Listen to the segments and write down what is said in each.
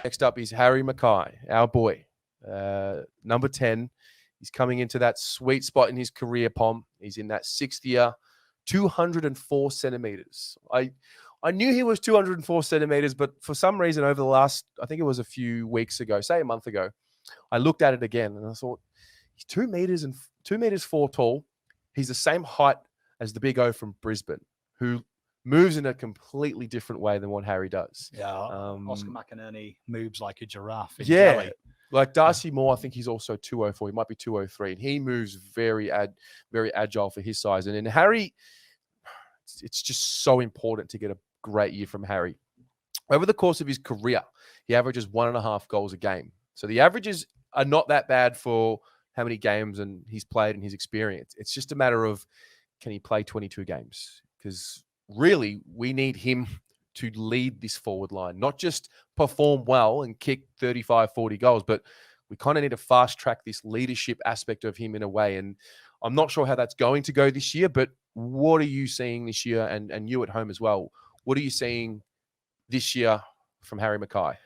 Next up is Harry McKay, our boy, number 10. He's coming into that sweet spot in his career, Pom. He's in that sixth year, 204 centimeters. I knew he was 204 centimeters, but for some reason over the last, I think it was a few weeks ago, say a month ago, I looked at it again and I thought, he's 2 meters 4 tall. He's the same height as the Big O from Brisbane, who moves in a completely different way than what Harry does. Yeah, Oscar McInerney moves like a giraffe in Yeah, jelly. like Darcy Moore, I think he's also 204. He might be 203, and he moves very agile for his size. And in Harry, it's just so important to get a great year from Harry. Over the course of his career, he averages 1.5 goals a game. So the averages are not that bad for how many games and he's played and his experience. It's just a matter of, can he play 22 games? Because really, we need him to lead this forward line, not just perform well and kick 35, 40 goals, but we kind of need to fast track this leadership aspect of him in a way. And I'm not sure how that's going to go this year, but what are you seeing this year? And you at home as well, what are you seeing this year from Harry McKay?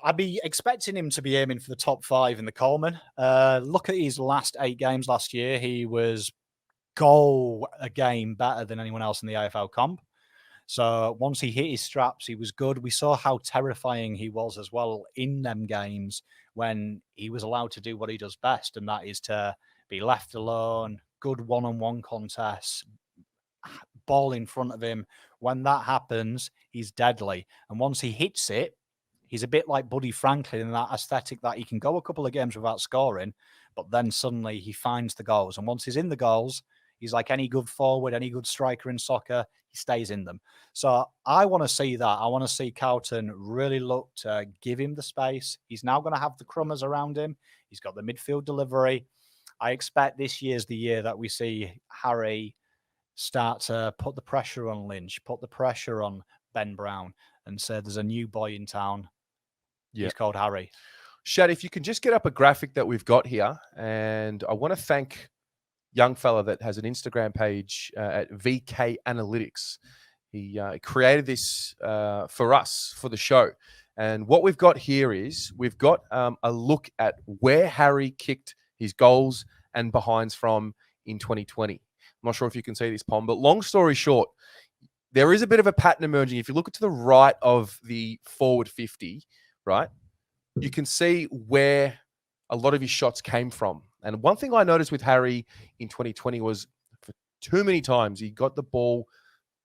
I'd be expecting him to be aiming for the top 5 in the Coleman. Look at his last 8 games last year. He was goal a game better than anyone else in the AFL comp. So once he hit his straps, he was good. We saw how terrifying he was as well in them games when he was allowed to do what he does best, and that is to be left alone, good one-on-one contests, ball in front of him. When that happens, he's deadly. And once he hits it, he's a bit like Buddy Franklin in that aesthetic that he can go a couple of games without scoring, but then suddenly he finds the goals. And once he's in the goals, he's like any good forward, any good striker in soccer, he stays in them. So I want to see that. I want to see Carlton really look to give him the space. He's now going to have the crummers around him. He's got the midfield delivery. I expect this year's the year that we see Harry start to put the pressure on Lynch, put the pressure on Ben Brown, and say there's a new boy in town. Yeah. He's called Harry. Shad, if you can just get up a graphic that we've got here, and I want to thank young fella that has an Instagram page at VK Analytics. He created this for us, for the show. And what we've got here is we've got a look at where Harry kicked his goals and behinds from in 2020. I'm not sure if you can see this, Pom, but long story short, there is a bit of a pattern emerging. If you look to the right of the forward 50, right, you can see where a lot of his shots came from. And one thing I noticed with Harry in 2020 was for too many times he got the ball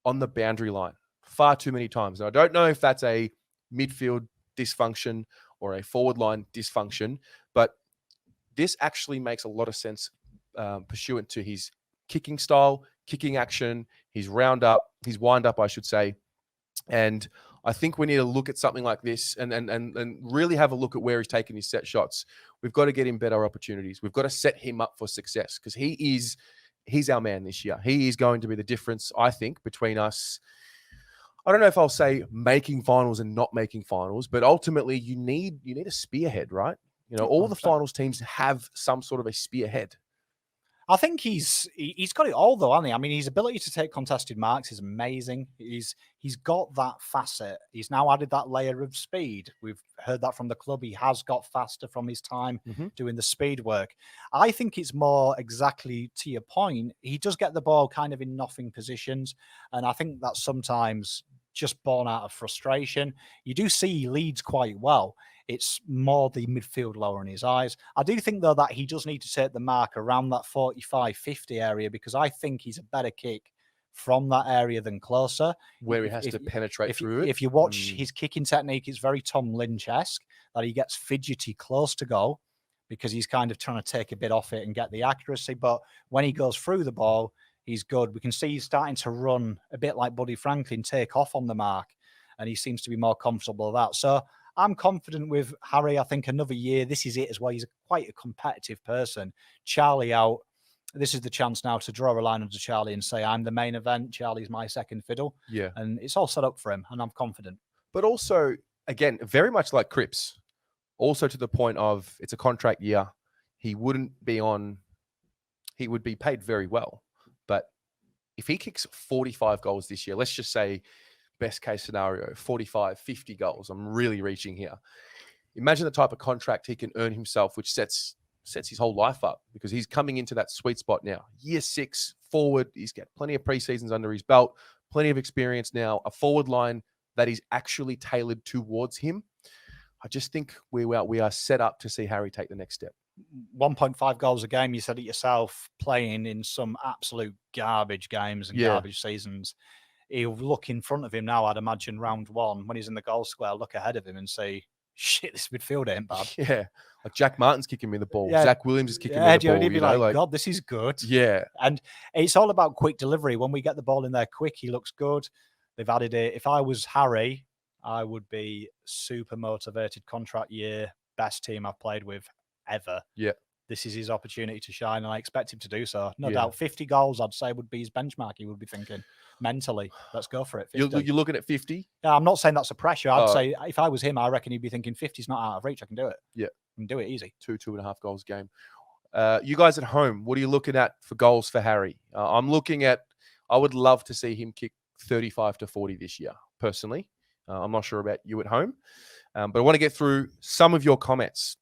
on the boundary line, far too many times. And I don't know if that's a midfield dysfunction or a forward line dysfunction, but this actually makes a lot of sense pursuant to his kicking style, kicking action, his wind up, I should say. And I think we need to look at something like this and really have a look at where he's taking his set shots. We've got to get him better opportunities. We've got to set him up for success because he's our man this year. He is going to be the difference, I think, between us. I don't know if I'll say making finals and not making finals, but ultimately you need a spearhead, right? You know, all the finals teams have some sort of a spearhead. I think he's got it all though, hasn't he? I mean, his ability to take contested marks is amazing. He's got that facet. He's now added that layer of speed. We've heard that from the club. He has got faster from his time doing the speed work. I think it's more exactly to your point. He does get the ball kind of in nothing positions, and I think that's sometimes just born out of frustration. You do see he leads quite well. It's more the midfield lowering his eyes. I do think, though, that he does need to take the mark around that 45-50 area because I think he's a better kick from that area than closer. Where he has to penetrate through it. If you watch his kicking technique, it's very Tom Lynch-esque, that he gets fidgety close to goal because he's kind of trying to take a bit off it and get the accuracy. But when he goes through the ball, he's good. We can see he's starting to run a bit like Buddy Franklin, take off on the mark, and he seems to be more comfortable with that. So I'm confident with Harry. I think another year, this is it as well. He's quite a competitive person. Charlie out. This is the chance now to draw a line under Charlie and say, I'm the main event. Charlie's my second fiddle. Yeah. And it's all set up for him, and I'm confident. But also, again, very much like Cripps, also to the point of it's a contract year. He would be paid very well. But if he kicks 45 goals this year, let's just say best case scenario, 45, 50 goals. I'm really reaching here. Imagine the type of contract he can earn himself, which sets his whole life up, because he's coming into that sweet spot now. Year 6, forward. He's got plenty of preseasons under his belt, plenty of experience now, a forward line that is actually tailored towards him. I just think we are set up to see Harry take the next step. 1.5 goals a game, you said it yourself, playing in some absolute garbage games and garbage seasons. He'll look in front of him now, I'd imagine, round 1, when he's in the goal square, look ahead of him and say, shit, this midfield ain't bad. Yeah, like Jack Martin's kicking me the ball. Zach Williams is kicking me the ball. He'd be like, God, this is good. Yeah. And it's all about quick delivery. When we get the ball in there quick, he looks good. They've added it. If I was Harry, I would be super motivated. Contract year, best team I've played with ever. Yeah. This is his opportunity to shine, and I expect him to do so. No doubt. 50 goals, I'd say, would be his benchmark. He would be thinking mentally, let's go for it. 50. You're looking at 50? Yeah, I'm not saying that's a pressure. I'd say if I was him, I reckon he'd be thinking 50's not out of reach. I can do it. Yeah. I can do it easy. 2.5 goals a game. You guys at home, what are you looking at for goals for Harry? I'm looking at, I would love to see him kick 35 to 40 this year, personally. I'm not sure about you at home, but I want to get through some of your comments.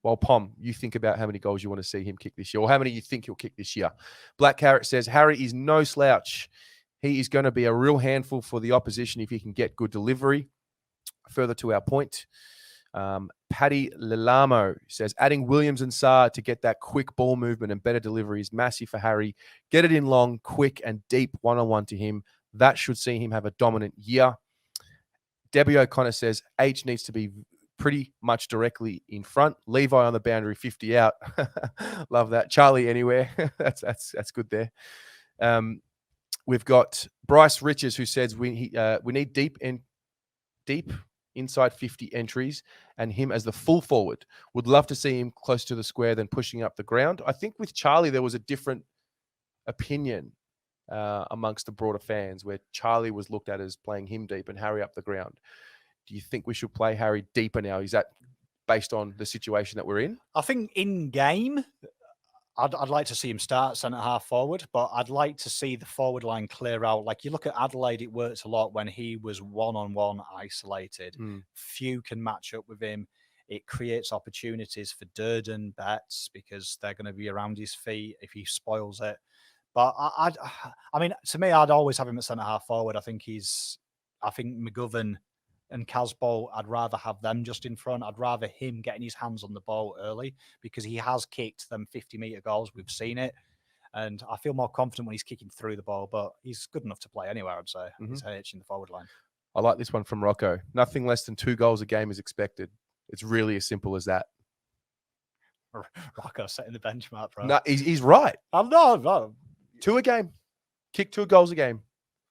Well, Pom, you think about how many goals you want to see him kick this year, or how many you think he'll kick this year. Black Carrot says, Harry is no slouch. He is going to be a real handful for the opposition if he can get good delivery. Further to our point, Paddy Lilamo says, adding Williams and Sarr to get that quick ball movement and better delivery is massive for Harry. Get it in long, quick, and deep one-on-one to him. That should see him have a dominant year. Debbie O'Connor says, H needs to be pretty much directly in front. Levi on the boundary, 50 out. Love that. Charlie anywhere. that's good there. We've got Bryce Riches, who says we need deep inside 50 entries and him as the full forward. Would love to see him close to the square than pushing up the ground. I think with Charlie, there was a different opinion amongst the broader fans, where Charlie was looked at as playing him deep and Harry up the ground. Do you think we should play Harry deeper now? Is that based on the situation that we're in? I think in game, I'd like to see him start centre half forward, but I'd like to see the forward line clear out. Like you look at Adelaide, it worked a lot when he was one-on-one isolated. Few can match up with him. It creates opportunities for Durden, Betts, because they're going to be around his feet if he spoils it. But I mean, to me, I'd always have him at centre half forward. I think McGovern and Casbolt, I'd rather have them just in front. I'd rather him getting his hands on the ball early, because he has kicked them 50-metre goals. We've seen it. And I feel more confident when he's kicking through the ball, but he's good enough to play anywhere, I'd say. He's H in the forward line. I like this one from Rocco. Nothing less than 2 goals a game is expected. It's really as simple as that. Rocco setting the benchmark, bro. No, he's right. I'm not. 2 a game. Kick 2 goals a game.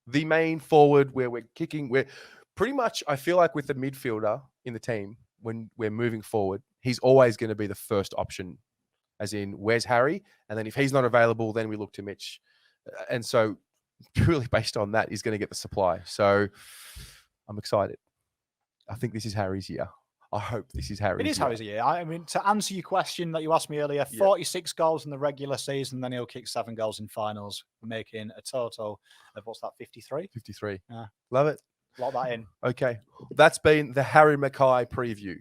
The main forward where we're kicking, we're pretty much, I feel like with the midfielder in the team, when we're moving forward, he's always going to be the first option, as in, where's Harry? And then if he's not available, then we look to Mitch. And so purely based on that, he's going to get the supply. So I'm excited. I think this is Harry's year. I hope this is Harry's year. It is Harry's year. I mean, to answer your question that you asked me earlier, 46 goals in the regular season, then he'll kick 7 goals in finals, making a total of, what's that, 53? 53. Yeah. Love it. Lock that in. Okay. That's been the Harry McKay preview.